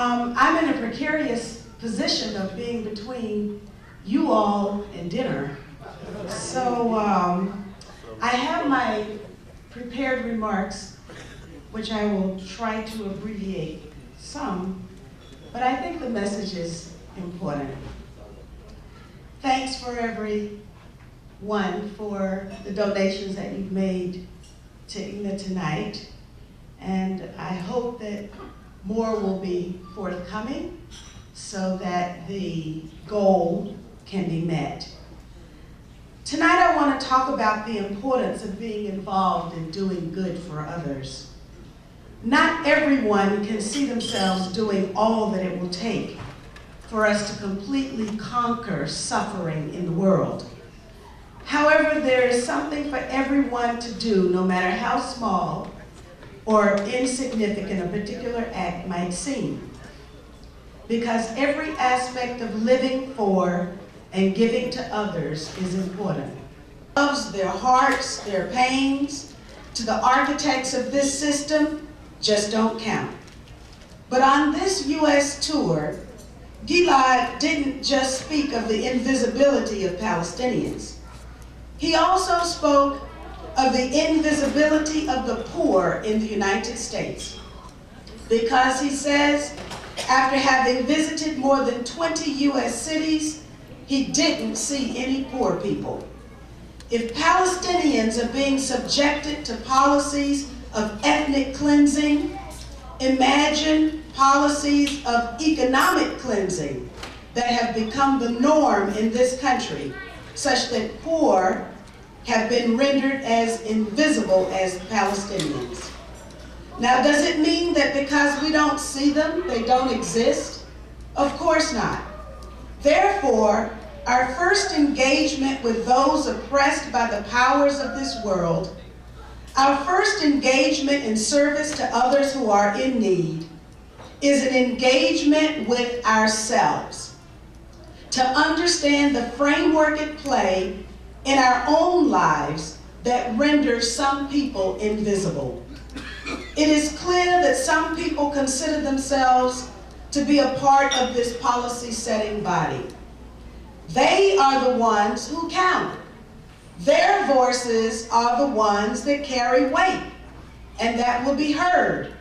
I'm in a precarious position of being between you all and dinner. So I have my prepared remarks, which I will try to abbreviate some, but I think the message is important. Thanks for everyone for the donations that you've made to INA tonight, and I hope that more will be forthcoming so that the goal can be met. Tonight I want to talk about the importance of being involved in doing good for others. Not everyone can see themselves doing all that it will take for us to completely conquer suffering in the world. However, there is something for everyone to do, no matter how small or insignificant a particular act might seem. Because every aspect of living for and giving to others is important. Loves, their hearts, their pains, to the architects of this system, just don't count. But on this U.S. tour, Gilad didn't just speak of the invisibility of Palestinians. He also spoke of the invisibility of the poor in the United States. Because he says, after having visited more than 20 U.S. cities, he didn't see any poor people. If Palestinians are being subjected to policies of ethnic cleansing, imagine policies of economic cleansing that have become the norm in this country, such that poor have been rendered as invisible as Palestinians. Now, does it mean that because we don't see them, they don't exist? Of course not. Therefore, our first engagement with those oppressed by the powers of this world, our first engagement in service to others who are in need, is an engagement with ourselves, to understand the framework at play in our own lives that renders some people invisible. It is clear that some people consider themselves to be a part of this policy-setting body. They are the ones who count. Their voices are the ones that carry weight and that will be heard.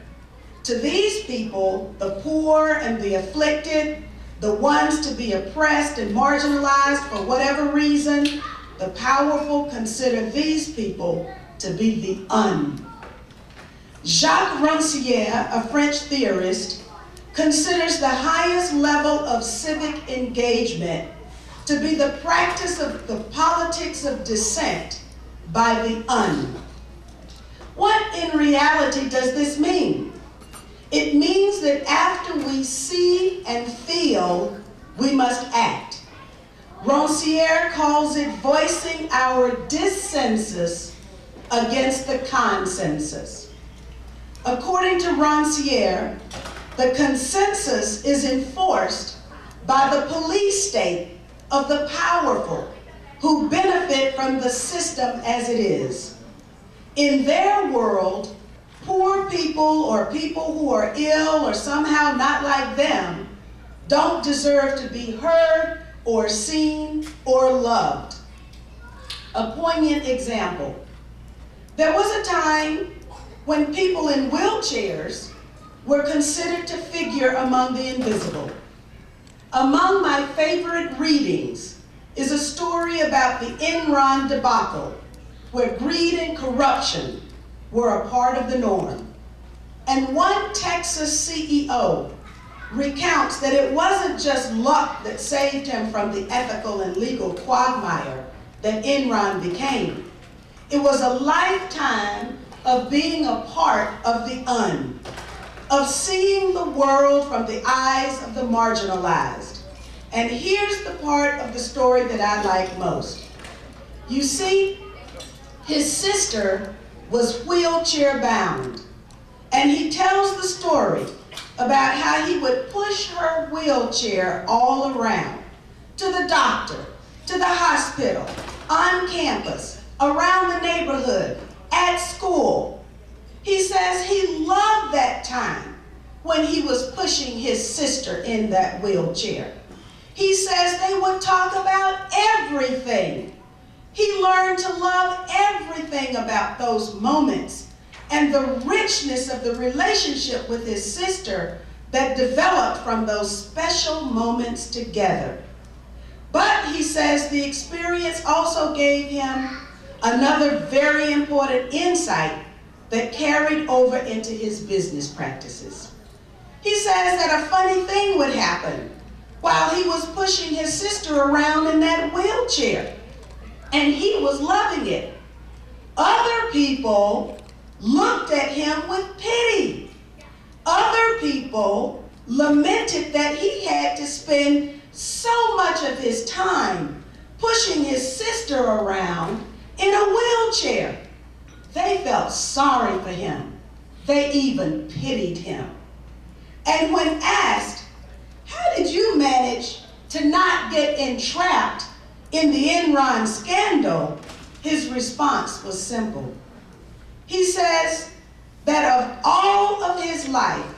To these people, the poor and the afflicted, the ones to be oppressed and marginalized for whatever reason, the powerful consider these people to be the un. Jacques Rancière, a French theorist, considers the highest level of civic engagement to be the practice of the politics of dissent by the un. What in reality does this mean? It means that after we see and feel, we must act. Rancière calls it voicing our dissensus against the consensus. According to Rancière, the consensus is enforced by the police state of the powerful who benefit from the system as it is. In their world, poor people or people who are ill or somehow not like them don't deserve to be heard or seen or loved. A poignant example. There was a time when people in wheelchairs were considered to figure among the invisible. Among my favorite readings is a story about the Enron debacle, where greed and corruption were a part of the norm. And one Texas CEO recounts that it wasn't just luck that saved him from the ethical and legal quagmire that Enron became. It was a lifetime of being a part of the un, of seeing the world from the eyes of the marginalized. And here's the part of the story that I like most. You see, his sister was wheelchair bound, and he tells the story about how he would push her wheelchair all around, to the doctor, to the hospital, on campus, around the neighborhood, at school. He says he loved that time when he was pushing his sister in that wheelchair. He says they would talk about everything. He learned to love everything about those moments and the richness of the relationship with his sister that developed from those special moments together. But he says the experience also gave him another very important insight that carried over into his business practices. He says that a funny thing would happen while he was pushing his sister around in that wheelchair, and he was loving it. Other people looked at him with pity. Other people lamented that he had to spend so much of his time pushing his sister around in a wheelchair. They felt sorry for him. They even pitied him. And when asked, how did you manage to not get entrapped in the Enron scandal, his response was simple. He says that of all of his life,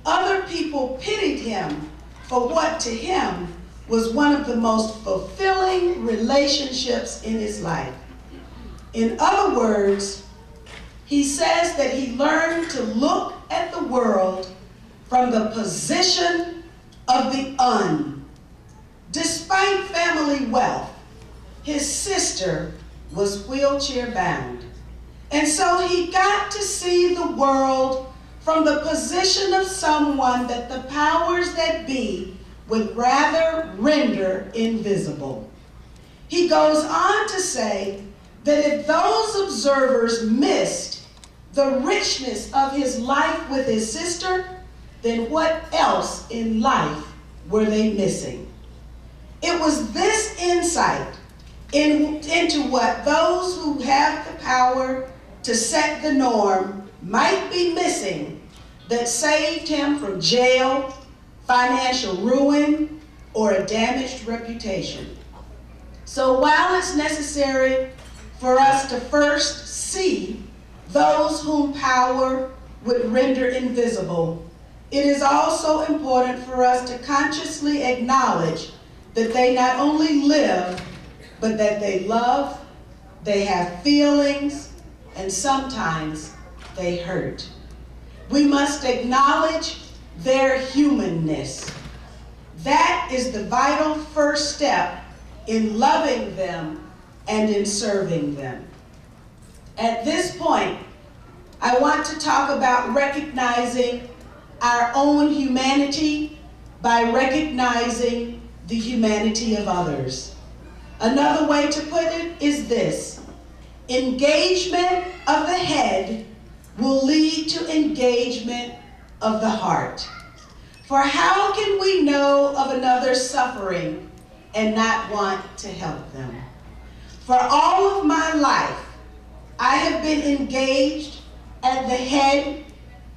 other people pitied him for what to him was one of the most fulfilling relationships in his life. In other words, he says that he learned to look at the world from the position of the un. Despite family wealth, his sister was wheelchair bound. And so he got to see the world from the position of someone that the powers that be would rather render invisible. He goes on to say that if those observers missed the richness of his life with his sister, then what else in life were they missing? It was this insight into what those who have the power to set the norm might be missing that saved him from jail, financial ruin, or a damaged reputation. So while it's necessary for us to first see those whom power would render invisible, it is also important for us to consciously acknowledge that they not only live, but that they love, they have feelings, and sometimes they hurt. We must acknowledge their humanness. That is the vital first step in loving them and in serving them. At this point, I want to talk about recognizing our own humanity by recognizing the humanity of others. Another way to put it is this: engagement of the head will lead to engagement of the heart. For how can we know of another's suffering and not want to help them? For all of my life, I have been engaged at the head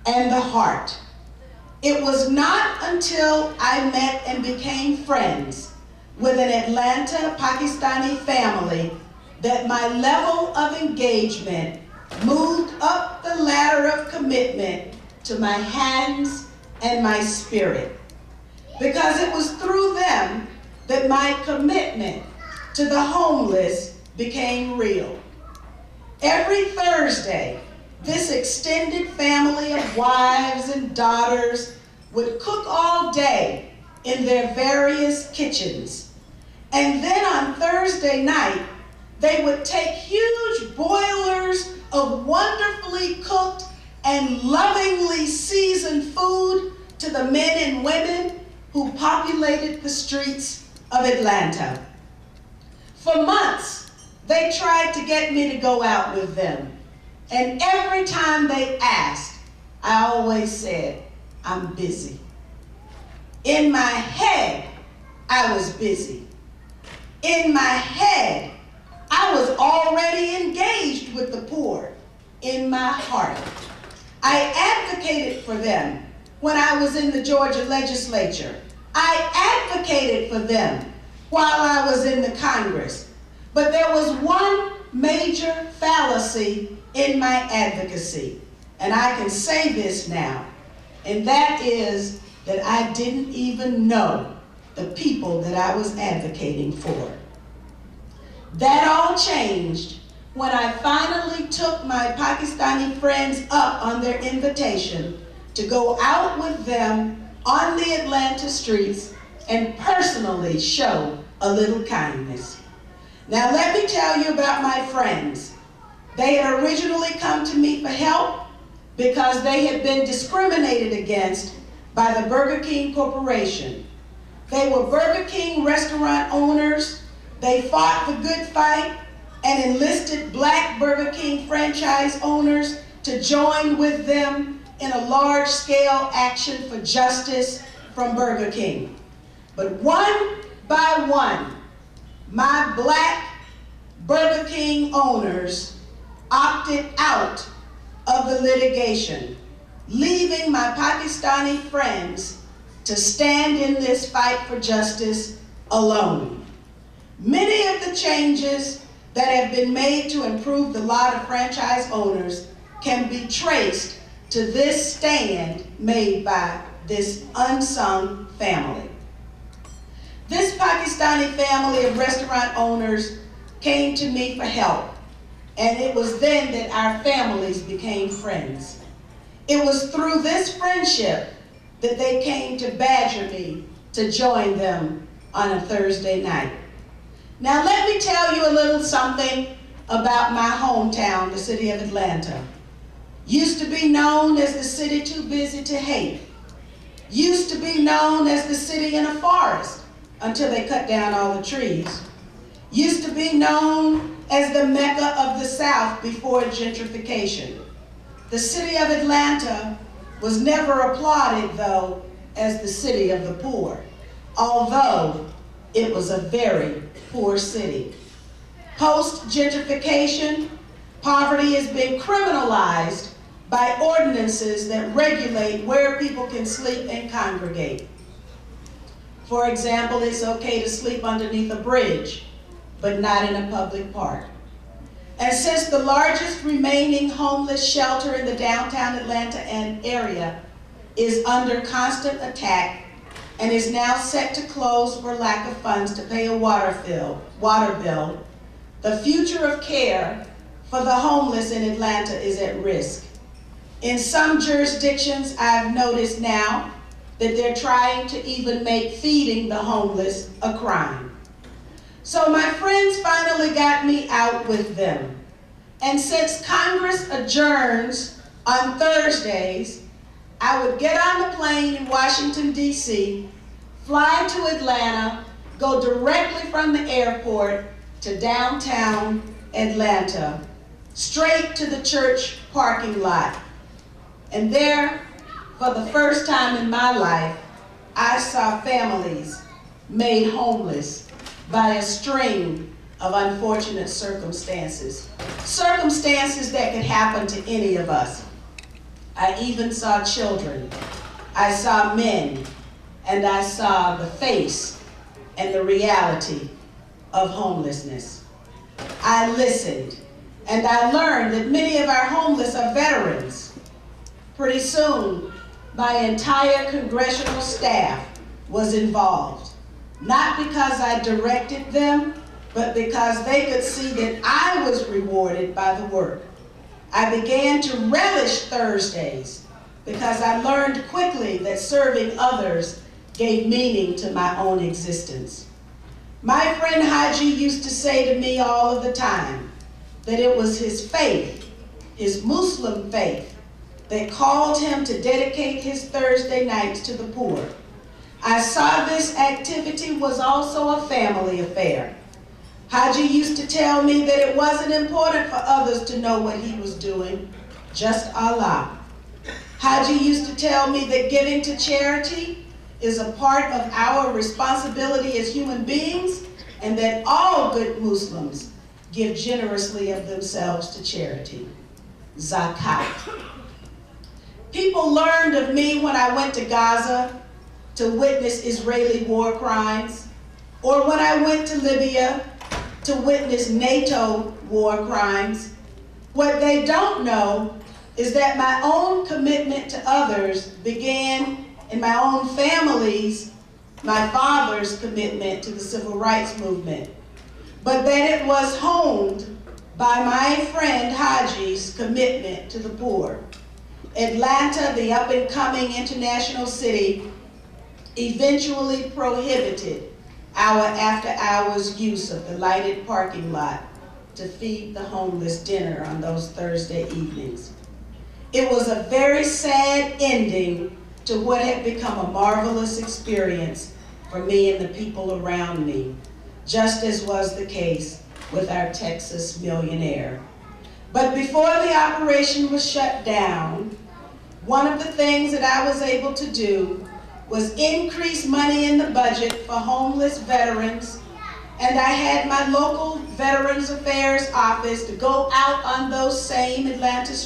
and the heart. It was not until I met and became friends with an Atlanta Pakistani family that my level of engagement moved up the ladder of commitment to my hands and my spirit. Because it was through them that my commitment to the homeless became real. Every Thursday, this extended family of wives and daughters would cook all day in their various kitchens. And then on Thursday night, they would take huge boilers of wonderfully cooked and lovingly seasoned food to the men and women who populated the streets of Atlanta. For months, they tried to get me to go out with them. And every time they asked, I always said, I'm busy. In my head, I was busy. In my head, I was already engaged with the poor. In my heart, I advocated for them when I was in the Georgia legislature. I advocated for them while I was in the Congress. But there was one major fallacy in my advocacy, and I can say this now. and that is that I didn't even know the people that I was advocating for. That all changed when I finally took my Pakistani friends up on their invitation to go out with them on the Atlanta streets and personally show a little kindness. Now let me tell you about my friends. They had originally come to me for help because they had been discriminated against by the Burger King Corporation. They were Burger King restaurant owners. They fought the good fight and enlisted black Burger King franchise owners to join with them in a large-scale action for justice from Burger King. But one by one, my black Burger King owners opted out of the litigation, leaving my Pakistani friends to stand in this fight for justice alone. Many of the changes that have been made to improve the lot of franchise owners can be traced to this stand made by this unsung family. This Pakistani family of restaurant owners came to me for help, and it was then that our families became friends. It was through this friendship that they came to badger me to join them on a Thursday night. Now let me tell you a little something about my hometown, the city of Atlanta. Used to be known as the city too busy to hate. Used to be known as the city in a forest until they cut down all the trees. Used to be known as the Mecca of the South before gentrification. The city of Atlanta was never applauded, though, as the city of the poor, although it was a very poor city. Post-gentrification, poverty has been criminalized by ordinances that regulate where people can sleep and congregate. For example, it's okay to sleep underneath a bridge, but not in a public park. And since the largest remaining homeless shelter in the downtown Atlanta area is under constant attack and is now set to close for lack of funds to pay a water bill, the future of care for the homeless in Atlanta is at risk. In some jurisdictions, I've noticed now that they're trying to even make feeding the homeless a crime. So my friends finally got me out with them. And since Congress adjourns on Thursdays, I would get on the plane in Washington, D.C., fly to Atlanta, go directly from the airport to downtown Atlanta, straight to the church parking lot. And there, for the first time in my life, I saw families made homeless by a string of unfortunate circumstances. Circumstances that could happen to any of us. I even saw children. I saw men, and I saw the face and the reality of homelessness. I listened, and I learned that many of our homeless are veterans. Pretty soon, my entire congressional staff was involved. Not because I directed them, but because they could see that I was rewarded by the work. I began to relish Thursdays because I learned quickly that serving others gave meaning to my own existence. My friend Haji used to say to me all of the time that it was his faith, his Muslim faith, that called him to dedicate his Thursday nights to the poor. I saw this activity was also a family affair. Haji used to tell me that it wasn't important for others to know what he was doing, just Allah. Haji used to tell me that giving to charity is a part of our responsibility as human beings, and that all good Muslims give generously of themselves to charity. Zakat. People learned of me when I went to Gaza to witness Israeli war crimes, or when I went to Libya to witness NATO war crimes. What they don't know is that my own commitment to others began in my own family's, my father's commitment to the civil rights movement, but that it was honed by my friend Haji's commitment to the poor. Atlanta, the up-and-coming international city, eventually prohibited our after-hours use of the lighted parking lot to feed the homeless dinner on those Thursday evenings. It was a very sad ending to what had become a marvelous experience for me and the people around me, just as was the case with our Texas millionaire. But before the operation was shut down, one of the things that I was able to do was increase money in the budget for homeless veterans, and I had my local Veterans Affairs office to go out on those same Atlanta streets